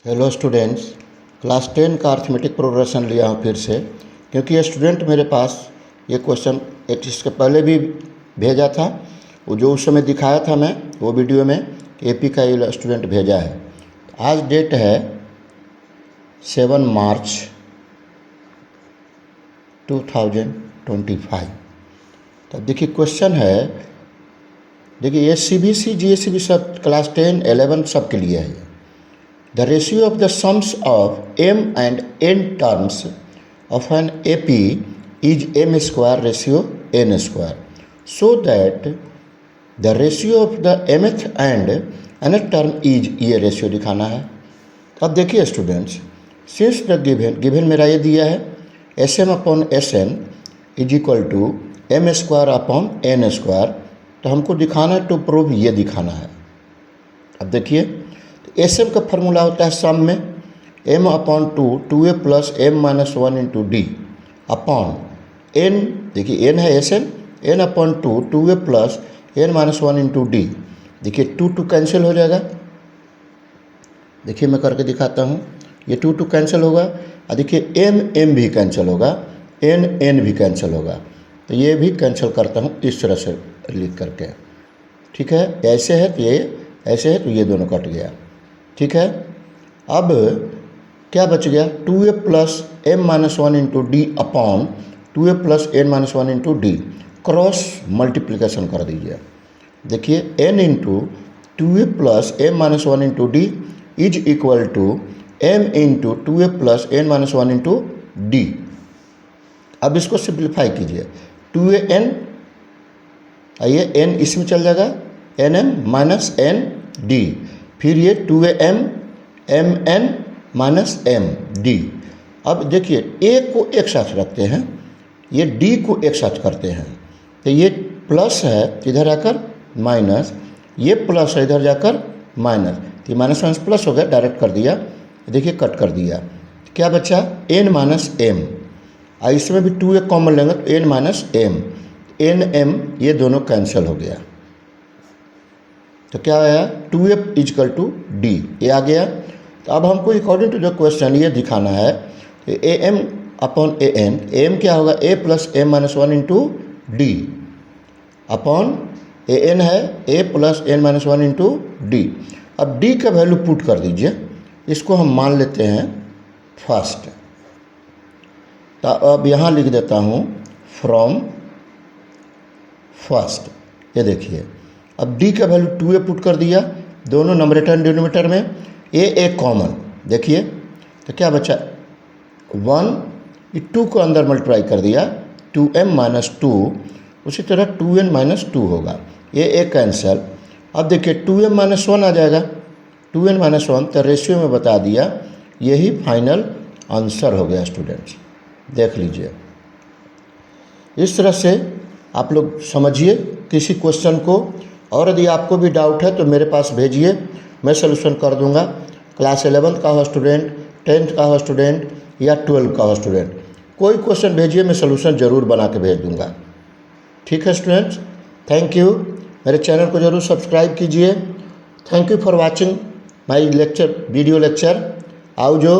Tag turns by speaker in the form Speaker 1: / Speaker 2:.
Speaker 1: Hello students, class 10 का arithmetic progression लिया हूँ फिर से, क्योंकि ये स्टूडेंट मेरे पास ये क्वेश्चन एक इसके पहले भी भेजा था। वो जो उस समय दिखाया था मैं वो वीडियो में एपी का ये स्टूडेंट भेजा है। आज डेट है 7 मार्च 2025। तब देखिए क्वेश्चन है, देखिए ये CBC GSCB सब क्लास 10 11 सब के लिए है। The ratio of the sums of m and n terms of an AP is m square ratio n square, so that the ratio of the mth and nth term is ये ratio दिखाना है। अब देखिए students, since the given मेरा ये दिया है SM upon SN is equal to m square upon n square, तो हमको दिखाना है टू प्रूव ये दिखाना है। अब देखिए एस का फॉर्मूला होता है सम में m upon 2a plus m minus 1 into D upon n। देखिए n है SN, n upon 2a plus n minus 1 into D. देखिए 2 कैंसिल हो जाएगा। देखिए मैं करके दिखाता हूँ, ये 2 कैंसिल होगा और देखिए m भी कैंसिल होगा, n भी कैंसिल होगा। तो ये भी कैंसिल करता हूँ इस तरह से लिख करके। ठीक है, ऐसे है तो ये, ऐसे है तो ये दोनों कट गया। ठीक है, अब क्या बच गया 2a plus m minus 1 into D upon 2a plus n minus 1 into D, cross multiplication कर दीजिए। देखिए n into 2a plus m minus 1 into D is equal to m into 2a plus n minus 1 into D. अब इसको simplify कीजिए, 2an आइए n इसमें चल जाएगा, nm माइनस n डी, फिर ये 2am mn minus m D. अब देखिए a को एक साथ रखते हैं, ये d को एक साथ करते हैं, तो ये प्लस है इधर आकर माइनस, ये प्लस है इधर जाकर माइनस, तो ये माइनस माइनस प्लस हो गया, डायरेक्ट कर दिया। देखिए कट कर दिया, क्या बचा n माइनस m, और इसमें भी 2a कॉमन लेंगे तो n minus m, n m ये दोनों कैंसिल हो गया। तो क्या आया 2a इजकल टू डी, ये आ गया। तो अब हमको अकॉर्डिंग टू द क्वेश्चन ये दिखाना है कि am अपॉन an, am क्या होगा a plus m minus 1 into D upon an है a plus n minus 1 into D. अब d का वैल्यू पुट कर दीजिए, इसको हम मान लेते हैं फर्स्ट। तो अब यहाँ लिख देता हूँ फ्रॉम फर्स्ट। ये देखिए अब d का वैल्यू 2a पुट कर दिया, दोनों नंबरेटर एंड डिनोमिनेटर में, a कॉमन। देखिए तो क्या बचा 1, 2 को अंदर मल्टीप्लाई कर दिया 2m माइनस 2, उसी तरह 2n माइनस 2 होगा, ये कैंसिल। अब देखिए 2m माइनस 1 आ जाएगा, 2n माइनस 1, तो रेशियो में बता दिया, यही फाइनल आंसर हो गया। स्टूडेंट्स देख लीजिए, इस तरह से आप लोग समझिए किसी क्वेश्चन को, और यदि आपको भी डाउट है तो मेरे पास भेजिए, मैं सलूशन कर दूंगा। क्लास 11 का हो स्टूडेंट, 10th का हो स्टूडेंट या 12 का हो स्टूडेंट, कोई क्वेश्चन भेजिए, मैं सलूशन ज़रूर बना के भेज दूंगा। ठीक है स्टूडेंट्स, थैंक यू। मेरे चैनल को ज़रूर सब्सक्राइब कीजिए। Thank you for watching my lecture, video lecture. आओ जो